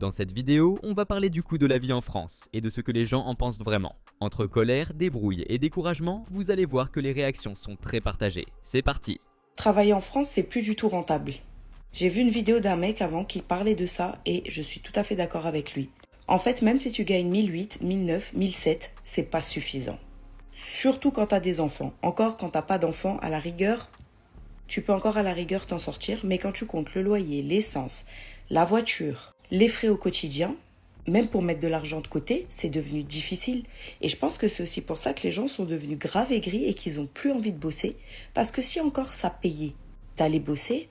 Dans cette vidéo, on va parler du coût de la vie en France et de ce que les gens en pensent vraiment. Entre colère, débrouille et découragement, vous allez voir que les réactions sont très partagées. C'est parti! Travailler en France, c'est plus du tout rentable. J'ai vu une vidéo d'un mec avant qui parlait de ça et je suis tout à fait d'accord avec lui. En fait, même si tu gagnes 1008, 1009, 1007, c'est pas suffisant. Surtout quand t'as des enfants. Encore quand t'as pas d'enfants, à la rigueur, tu peux encore à la rigueur t'en sortir, mais quand tu comptes le loyer, l'essence, la voiture, les frais au quotidien, même pour mettre de l'argent de côté, c'est devenu difficile. Et je pense que c'est aussi pour ça que les gens sont devenus grave aigris et qu'ils ont plus envie de bosser. Parce que si encore ça payait d'aller bosser,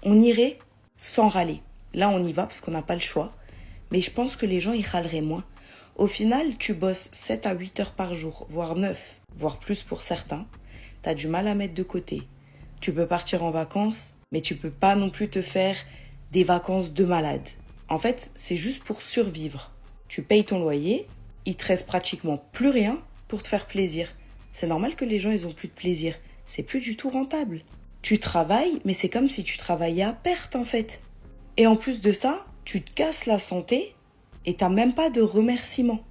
on irait sans râler. Là, on y va parce qu'on n'a pas le choix. Mais je pense que les gens y râleraient moins. Au final, tu bosses 7 à 8 heures par jour, voire 9, voire plus pour certains. T'as du mal à mettre de côté. Tu peux partir en vacances, mais tu peux pas non plus te faire des vacances de malade. En fait, c'est juste pour survivre. Tu payes ton loyer, il te reste pratiquement plus rien pour te faire plaisir. C'est normal que les gens ils ont plus de plaisir. C'est plus du tout rentable. Tu travailles, mais c'est comme si tu travaillais à perte en fait. Et en plus de ça, tu te casses la santé et t'as même pas de remerciements.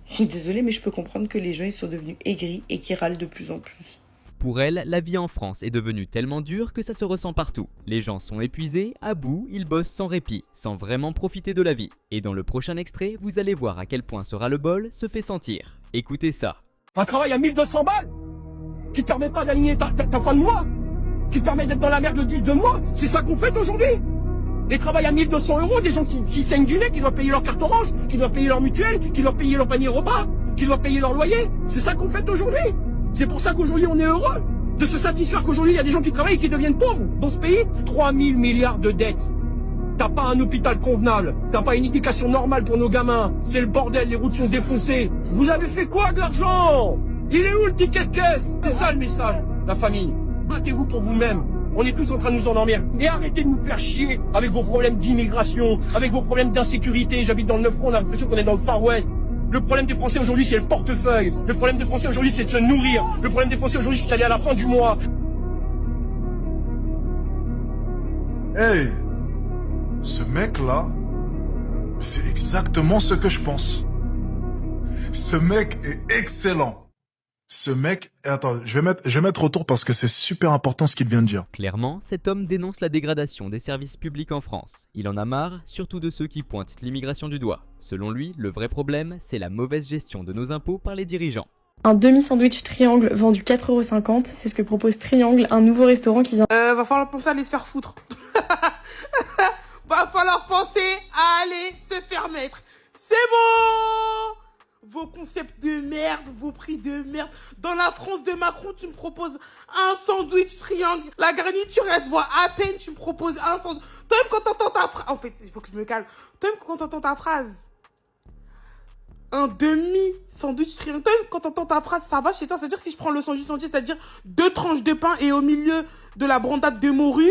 Je suis désolée, mais je peux comprendre que les gens ils sont devenus aigris et qu'ils râlent de plus en plus. Pour elle, la vie en France est devenue tellement dure que ça se ressent partout. Les gens sont épuisés, à bout, ils bossent sans répit, sans vraiment profiter de la vie. Et dans le prochain extrait, vous allez voir à quel point ce ras-le-bol se fait sentir. Écoutez ça. Un travail à 1200 balles qui te permet pas d'aligner ta fin de mois, qui te permet d'être dans la merde le 10 de mois, c'est ça qu'on fait aujourd'hui. Les travails à 1200 €, des gens qui saignent du nez, qui doivent payer leur carte orange, qui doivent payer leur mutuelle, qui doivent payer leur panier repas, qui doivent payer leur loyer. C'est ça qu'on fait aujourd'hui. C'est pour ça qu'aujourd'hui on est heureux de se satisfaire qu'aujourd'hui il y a des gens qui travaillent et qui deviennent pauvres. Dans ce pays, 3000 milliards de dettes. T'as pas un hôpital convenable, t'as pas une éducation normale pour nos gamins. C'est le bordel, les routes sont défoncées. Vous avez fait quoi de l'argent? Il est où le ticket de caisse? C'est ça le message, la famille. Battez-vous pour vous-même. On est tous en train de nous endormir. Et arrêtez de nous faire chier avec vos problèmes d'immigration, avec vos problèmes d'insécurité. J'habite dans le 9-3, on a l'impression qu'on est dans le Far West. Le problème des Français aujourd'hui, c'est le portefeuille. Le problème des Français aujourd'hui, c'est de se nourrir. Le problème des Français aujourd'hui, c'est d'aller à la fin du mois. Hey, ce mec-là, c'est exactement ce que je pense. Ce mec est excellent. Ce mec, attends, je vais mettre autour parce que c'est super important ce qu'il vient de dire. Clairement, cet homme dénonce la dégradation des services publics en France. Il en a marre, surtout de ceux qui pointent l'immigration du doigt. Selon lui, le vrai problème, c'est la mauvaise gestion de nos impôts par les dirigeants. Un demi-sandwich triangle vendu 4,50 €, c'est ce que propose Triangle, un nouveau restaurant qui vient... Va falloir penser à aller se faire foutre. Va falloir penser à aller se faire mettre. C'est bon! Vos concepts de merde, vos prix de merde. Dans la France de Macron, tu me proposes un sandwich triangle. La garniture, elle se voit à peine. Tu me proposes un sandwich. Toi-même, quand t'entends ta phrase... En fait, il faut que je me calme. Toi-même, quand t'entends ta phrase... Un demi-sandwich triangle. Toi-même, quand t'entends ta phrase, ça va chez toi. C'est-à-dire que si je prends le sandwich entier, c'est-à-dire 2 tranches de pain et au milieu de la brandade de morue,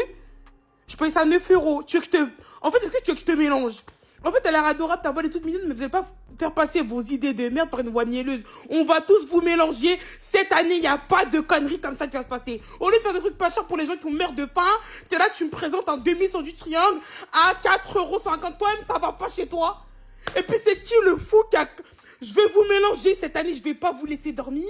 je paye ça 9 €. Tu veux que je te... En fait, est-ce que tu veux que je te mélange? En fait, elle a l'air adorable, ta voix est toute mignonne, mais vous n'allez pas faire passer vos idées de merde par une voix mielleuse. On va tous vous mélanger. Cette année, il n'y a pas de conneries comme ça qui va se passer. Au lieu de faire des trucs pas chers pour les gens qui ont meurt de faim, t'es là, tu me présentes un demi-sandwich triangle à 4,50 €. Toi-même, ça va pas chez toi. Et puis, c'est qui le fou qui a... Je vais vous mélanger. Cette année, je vais pas vous laisser dormir.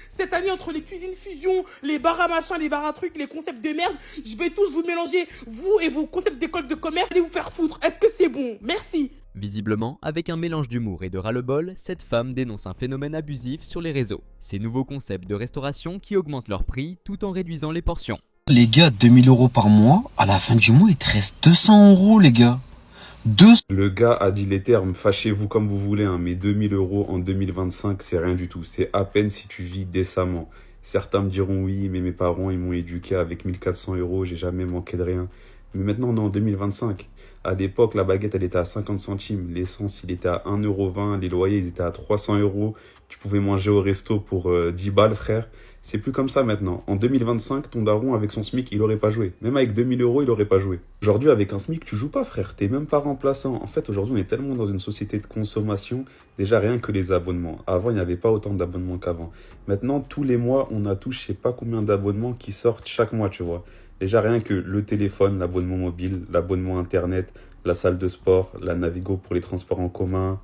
Cette année, entre les cuisines fusion, les bars à machin, les bars à trucs, les concepts de merde, je vais tous vous mélanger, vous et vos concepts d'école de commerce, allez vous faire foutre. Est-ce que c'est bon? Merci. Visiblement, avec un mélange d'humour et de ras-le-bol, cette femme dénonce un phénomène abusif sur les réseaux. Ces nouveaux concepts de restauration qui augmentent leur prix tout en réduisant les portions. Les gars, 2000 € par mois, à la fin du mois, il te reste 200 € les gars. Le gars a dit les termes, fâchez-vous comme vous voulez, hein, mais 2000 € en 2025, c'est rien du tout. C'est à peine si tu vis décemment. Certains me diront oui, mais mes parents, ils m'ont éduqué avec 1400 €, j'ai jamais manqué de rien. Mais maintenant, on est en 2025. À l'époque, la baguette, elle était à 50 centimes. L'essence, il était à 1,20 €. Les loyers, ils étaient à 300 €. Tu pouvais manger au resto pour 10 balles, frère. C'est plus comme ça maintenant. En 2025, ton daron, avec son SMIC, il aurait pas joué. Même avec 2000 €, il aurait pas joué. Aujourd'hui, avec un SMIC, tu joues pas, frère. T'es même pas remplaçant. En fait, aujourd'hui, on est tellement dans une société de consommation. Déjà, rien que les abonnements. Avant, il n'y avait pas autant d'abonnements qu'avant. Maintenant, tous les mois, on a tous, je sais pas combien d'abonnements qui sortent chaque mois, tu vois. Déjà, rien que le téléphone, l'abonnement mobile, l'abonnement Internet, la salle de sport, la Navigo pour les transports en commun,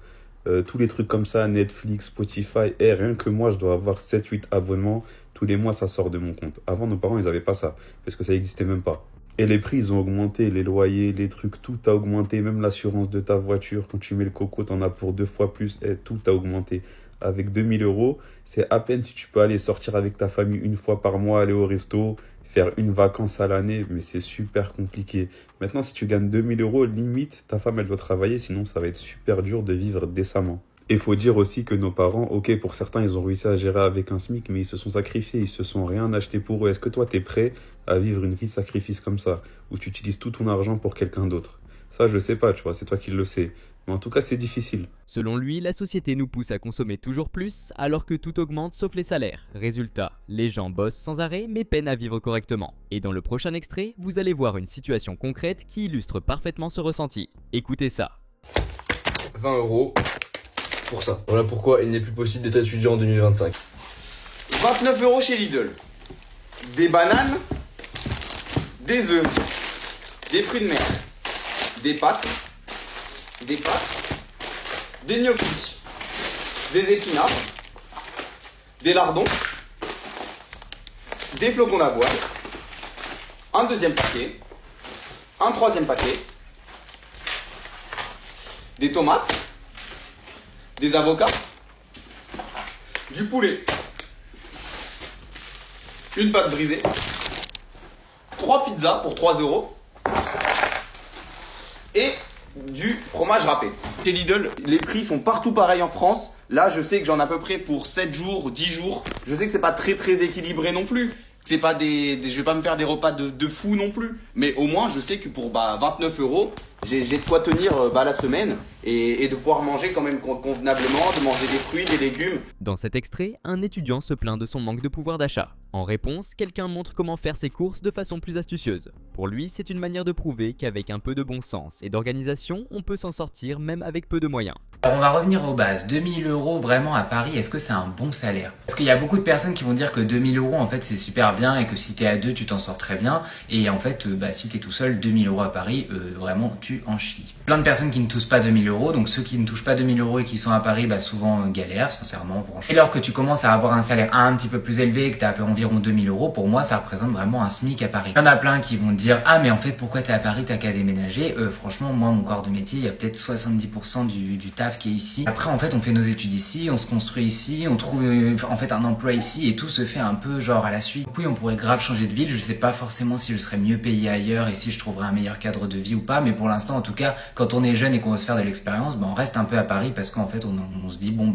tous les trucs comme ça, Netflix, Spotify. Et rien que moi, je dois avoir 7-8 abonnements. Tous les mois, ça sort de mon compte. Avant, nos parents, ils n'avaient pas ça, parce que ça n'existait même pas. Et les prix, ils ont augmenté, les loyers, les trucs, tout a augmenté. Même l'assurance de ta voiture, quand tu mets le coco, t'en as pour 2 fois plus. Et tout a augmenté. Avec 2000 euros, c'est à peine si tu peux aller sortir avec ta famille une fois par mois, aller au resto, faire une vacance à l'année, mais c'est super compliqué. Maintenant, si tu gagnes 2000 euros, limite, ta femme, elle doit travailler, sinon ça va être super dur de vivre décemment. Et il faut dire aussi que nos parents, ok, pour certains, ils ont réussi à gérer avec un SMIC, mais ils se sont sacrifiés, ils se sont rien acheté pour eux. Est-ce que toi, t'es prêt à vivre une vie de sacrifice comme ça, où tu utilises tout ton argent pour quelqu'un d'autre? Ça, je sais pas, tu vois, c'est toi qui le sais. Mais en tout cas, c'est difficile. Selon lui, la société nous pousse à consommer toujours plus, alors que tout augmente sauf les salaires. Résultat, les gens bossent sans arrêt mais peinent à vivre correctement. Et dans le prochain extrait, vous allez voir une situation concrète qui illustre parfaitement ce ressenti. Écoutez ça. 20 € pour ça. Voilà pourquoi il n'est plus possible d'être étudiant en 2025. 29 € chez Lidl. Des bananes, des œufs, des fruits de mer, des pâtes, des gnocchis, des épinards, des lardons, des flocons d'avoine, un deuxième paquet, un troisième paquet, des tomates, des avocats, du poulet, une pâte brisée, 3 pizzas pour 3 € et du fromage râpé. Chez Lidl, les prix sont partout pareils en France. Là, je sais que j'en ai à peu près pour 7 jours, 10 jours. Je sais que c'est pas très équilibré non plus. C'est pas je vais pas me faire des repas de fou non plus. Mais au moins, je sais que pour 29 €, j'ai de quoi tenir la semaine et de pouvoir manger quand même convenablement, de manger des fruits, des légumes. Dans cet extrait, un étudiant se plaint de son manque de pouvoir d'achat. En réponse, quelqu'un montre comment faire ses courses de façon plus astucieuse. Pour lui, c'est une manière de prouver qu'avec un peu de bon sens et d'organisation, on peut s'en sortir même avec peu de moyens. Alors on va revenir aux bases. 2000 € vraiment à Paris, est-ce que c'est un bon salaire? Parce qu'il y a beaucoup de personnes qui vont dire que 2000 € en fait c'est super bien et que si t'es à deux tu t'en sors très bien. Et en fait si t'es tout seul, 2000 € à Paris, vraiment tu en chies. Plein de personnes qui ne touchent pas 2000 €, donc ceux qui ne touchent pas 2000 € et qui sont à Paris, souvent galèrent, sincèrement, franchement. Et alors que tu commences à avoir un salaire un petit peu plus élevé, que t'as environ 2000 €, pour moi ça représente vraiment un SMIC à Paris. Il y en a plein qui vont te dire ah mais en fait pourquoi t'es à Paris, t'as qu'à déménager. Franchement moi mon corps de métier, il y a peut-être 70% du taf qui est ici. Après en fait on fait nos études ici, on se construit ici, on trouve en fait un emploi ici et tout se fait un peu genre à la suite. Donc oui on pourrait grave changer de ville, je sais pas forcément si je serais mieux payé ailleurs et si je trouverais un meilleur cadre de vie ou pas, mais pour l'instant en tout cas quand on est jeune et qu'on veut se faire de l'expérience, on reste un peu à Paris parce qu'en fait on se dit bon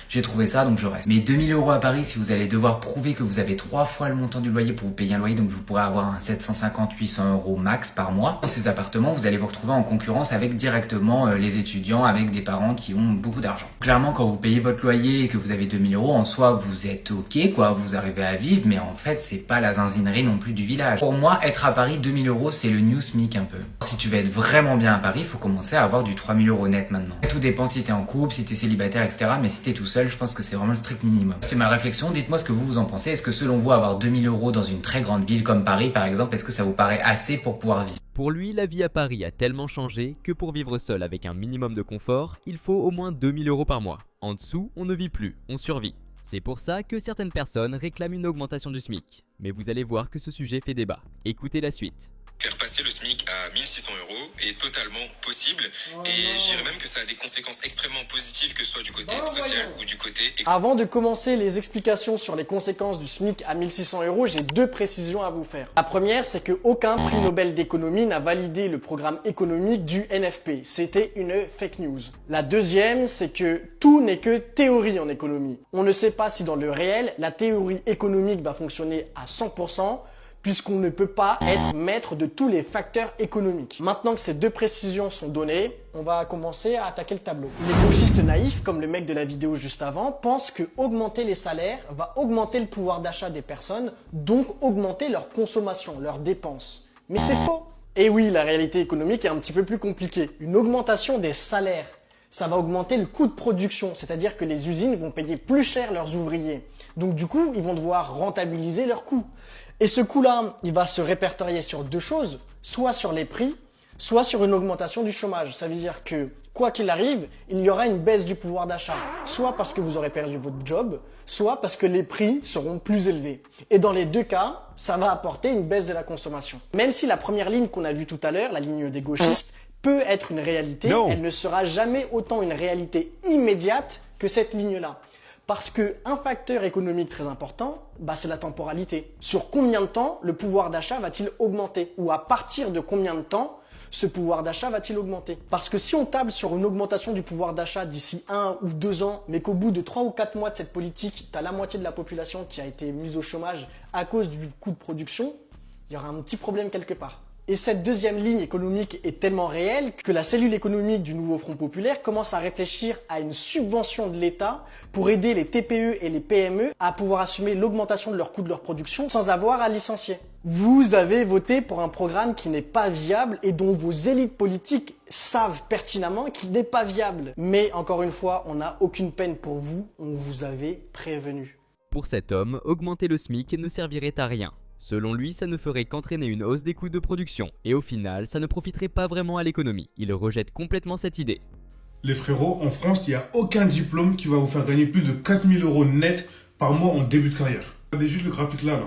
j'ai trouvé ça donc je reste. Mais 2000 € à Paris, si vous allez devoir prouver que vous avez 3 fois le montant du loyer pour vous payer un loyer, donc vous pourrez avoir un 750-800 € max par mois. Dans ces appartements, vous allez vous retrouver en concurrence avec directement les étudiants, avec des parents qui ont beaucoup d'argent. Clairement, quand vous payez votre loyer et que vous avez 2000 € en soi, vous êtes ok quoi, vous arrivez à vivre, mais en fait c'est pas la zinzinerie non plus du village. Pour moi, être à Paris, 2000 € c'est le new SMIC un peu. Si tu veux être vraiment bien à Paris, il faut commencer à avoir du 3000 € net maintenant. Tout dépend si t'es en couple, si t'es célibataire, etc. Mais si t'es tout seul, je pense que c'est vraiment le strict minimum. C'est ma réflexion, dites-moi ce que vous en pensez. Est-ce que selon vous, avoir 2000 € dans une très grande ville comme Paris par exemple, est-ce que ça vous paraît assez pour pouvoir vivre? Pour lui, la vie à Paris a tellement changé que pour vivre seul avec un minimum de confort, il faut au moins 2000 € par mois. En dessous, on ne vit plus, on survit. C'est pour ça que certaines personnes réclament une augmentation du SMIC. Mais vous allez voir que ce sujet fait débat. Écoutez la suite. Faire passer le SMIC à 1600 € est totalement possible et je dirais même que ça a des conséquences extrêmement positives que ce soit du côté social ou du côté... Avant de commencer les explications sur les conséquences du SMIC à 1600 €, j'ai 2 précisions à vous faire. La première, c'est qu'aucun prix Nobel d'économie n'a validé le programme économique du NFP. C'était une fake news. La deuxième, c'est que tout n'est que théorie en économie. On ne sait pas si dans le réel, la théorie économique va fonctionner à 100%, puisqu'on ne peut pas être maître de tous les facteurs économiques. Maintenant que ces 2 précisions sont données, on va commencer à attaquer le tableau. Les gauchistes naïfs, comme le mec de la vidéo juste avant, pensent que augmenter les salaires va augmenter le pouvoir d'achat des personnes, donc augmenter leur consommation, leurs dépenses. Mais c'est faux. Et oui, la réalité économique est un petit peu plus compliquée. Une augmentation des salaires, ça va augmenter le coût de production, c'est-à-dire que les usines vont payer plus cher leurs ouvriers. Donc du coup, ils vont devoir rentabiliser leurs coûts. Et ce coût-là, il va se répertorier sur 2 choses, soit sur les prix, soit sur une augmentation du chômage. Ça veut dire que, quoi qu'il arrive, il y aura une baisse du pouvoir d'achat, soit parce que vous aurez perdu votre job, soit parce que les prix seront plus élevés. Et dans les deux cas, ça va apporter une baisse de la consommation. Même si la première ligne qu'on a vue tout à l'heure, la ligne des gauchistes, peut être une réalité, elle ne sera jamais autant une réalité immédiate que cette ligne-là. Parce qu'un facteur économique très important, c'est la temporalité. Sur combien de temps le pouvoir d'achat va-t-il augmenter? Ou à partir de combien de temps ce pouvoir d'achat va-t-il augmenter? Parce que si on table sur une augmentation du pouvoir d'achat d'ici 1 ou 2 ans, mais qu'au bout de 3 ou 4 mois de cette politique, tu as la moitié de la population qui a été mise au chômage à cause du coût de production, il y aura un petit problème quelque part. Et cette deuxième ligne économique est tellement réelle que la cellule économique du nouveau Front populaire commence à réfléchir à une subvention de l'État pour aider les TPE et les PME à pouvoir assumer l'augmentation de leur coût de leur production sans avoir à licencier. Vous avez voté pour un programme qui n'est pas viable et dont vos élites politiques savent pertinemment qu'il n'est pas viable. Mais encore une fois, on n'a aucune peine pour vous, on vous avait prévenu. Pour cet homme, augmenter le SMIC ne servirait à rien. Selon lui, ça ne ferait qu'entraîner une hausse des coûts de production, et au final, ça ne profiterait pas vraiment à l'économie. Il rejette complètement cette idée. Les frérots, en France, il n'y a aucun diplôme qui va vous faire gagner plus de 4000 € net par mois en début de carrière. Regardez juste le graphique là.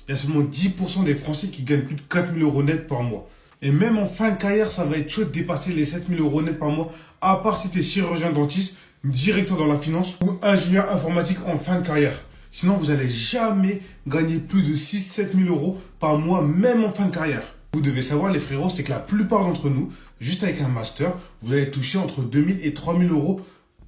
Il y a seulement 10% des Français qui gagnent plus de 4000 € net par mois. Et même en fin de carrière, ça va être chaud de dépasser les 7000 € net par mois, à part si tu es chirurgien dentiste, directeur dans la finance ou ingénieur informatique en fin de carrière. Sinon, vous n'allez jamais gagner plus de 6-7 000 € par mois, même en fin de carrière. Vous devez savoir, les frérots, c'est que la plupart d'entre nous, juste avec un master, vous allez toucher entre 2 000 et 3 000 €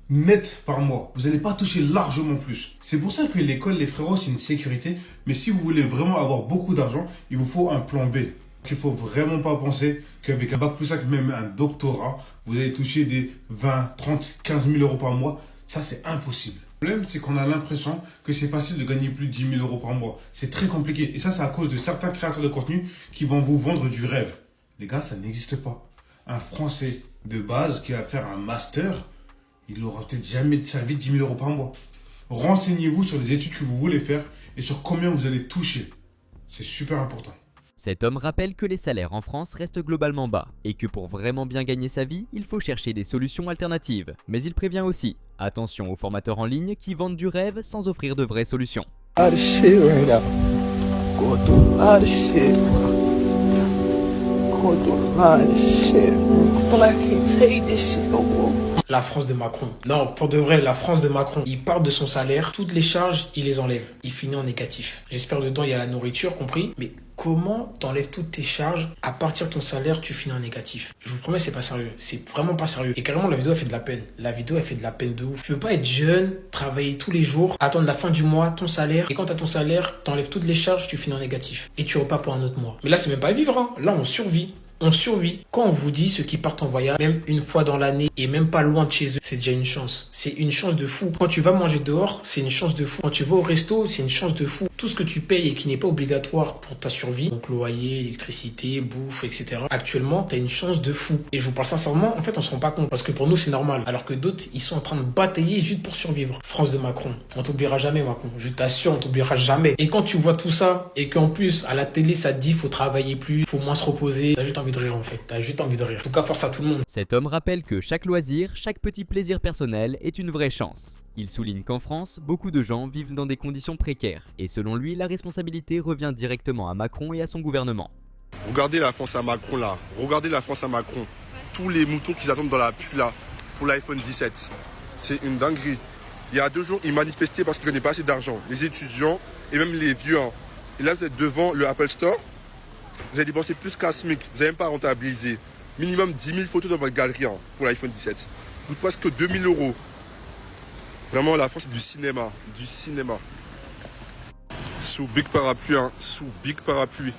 net par mois. Vous n'allez pas toucher largement plus. C'est pour ça que l'école, les frérots, c'est une sécurité. Mais si vous voulez vraiment avoir beaucoup d'argent, il vous faut un plan B. Il ne faut vraiment pas penser qu'avec un bac plus 5, même un doctorat, vous allez toucher des 20, 30, 15 000 € par mois. Ça, c'est impossible. Le problème, c'est qu'on a l'impression que c'est facile de gagner plus de 10 000 € par mois. C'est très compliqué. Et ça, c'est à cause de certains créateurs de contenu qui vont vous vendre du rêve. Les gars, ça n'existe pas. Un Français de base qui va faire un master, il n'aura peut-être jamais de sa vie 10 000 € par mois. Renseignez-vous sur les études que vous voulez faire et sur combien vous allez toucher. C'est super important. Cet homme rappelle que les salaires en France restent globalement bas et que pour vraiment bien gagner sa vie, il faut chercher des solutions alternatives. Mais il prévient aussi, attention aux formateurs en ligne qui vendent du rêve sans offrir de vraies solutions. La France de Macron. Non, pour de vrai, la France de Macron. Il part de son salaire, toutes les charges, il les enlève. Il finit en négatif. J'espère dedans, il y a la nourriture, compris. Mais comment t'enlèves toutes tes charges, à partir de ton salaire, tu finis en négatif? Je vous promets, c'est pas sérieux. C'est vraiment pas sérieux. Et carrément, la vidéo, elle fait de la peine. La vidéo, elle fait de la peine de ouf. Tu peux pas être jeune, travailler tous les jours, attendre la fin du mois, ton salaire. Et quand t'as ton salaire, t'enlèves toutes les charges, tu finis en négatif. Et tu repars pour un autre mois. Mais là, c'est même pas vivre, hein. Là, on survit. On survit. Quand on vous dit ceux qui partent en voyage, même une fois dans l'année et même pas loin de chez eux, c'est déjà une chance. C'est une chance de fou. Quand tu vas manger dehors, c'est une chance de fou. Quand tu vas au resto, c'est une chance de fou. Tout ce que tu payes et qui n'est pas obligatoire pour ta survie, donc loyer, électricité, bouffe, etc. Actuellement, t'as une chance de fou. Et je vous parle sincèrement, en fait, on se rend pas compte. Parce que pour nous, c'est normal. Alors que d'autres, ils sont en train de batailler juste pour survivre. France de Macron. On t'oubliera jamais, Macron. Je t'assure, on t'oubliera jamais. Et quand tu vois tout ça, et qu'en plus, à la télé, ça te dit, faut travailler plus, faut moins se reposer, t'as juste envie de rire, en fait. T'as juste envie de rire. En tout cas, force à tout le monde. Cet homme rappelle que chaque loisir, chaque petit plaisir personnel est une vraie chance. Il souligne qu'en France, beaucoup de gens vivent dans des conditions précaires. Et selon lui, la responsabilité revient directement à Macron et à son gouvernement. Regardez la France à Macron là. Regardez la France à Macron. Tous les moutons qu'ils attendent dans la pluie là pour l'iPhone 17. C'est une dinguerie. Il y a 2 jours, ils manifestaient parce qu'ils n'avaient pas assez d'argent. Les étudiants et même les vieux. Hein. Et là, vous êtes devant le Apple Store. Vous avez dépensé plus qu'un SMIC. Vous n'avez même pas rentabilisé. Minimum 10 000 photos dans votre galerie hein, pour l'iPhone 17. Vous coûte presque 2 000 €. Vraiment, la France, c'est du cinéma. Du cinéma. Sous big parapluie, hein. Sous big parapluie.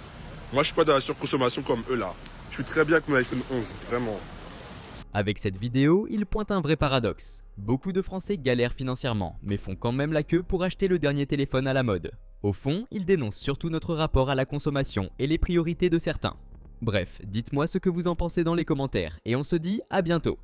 Moi, je suis pas dans la surconsommation comme eux, là. Je suis très bien avec mon iPhone 11. Vraiment. Avec cette vidéo, il pointe un vrai paradoxe. Beaucoup de Français galèrent financièrement, mais font quand même la queue pour acheter le dernier téléphone à la mode. Au fond, il dénonce surtout notre rapport à la consommation et les priorités de certains. Bref, dites-moi ce que vous en pensez dans les commentaires, et on se dit à bientôt.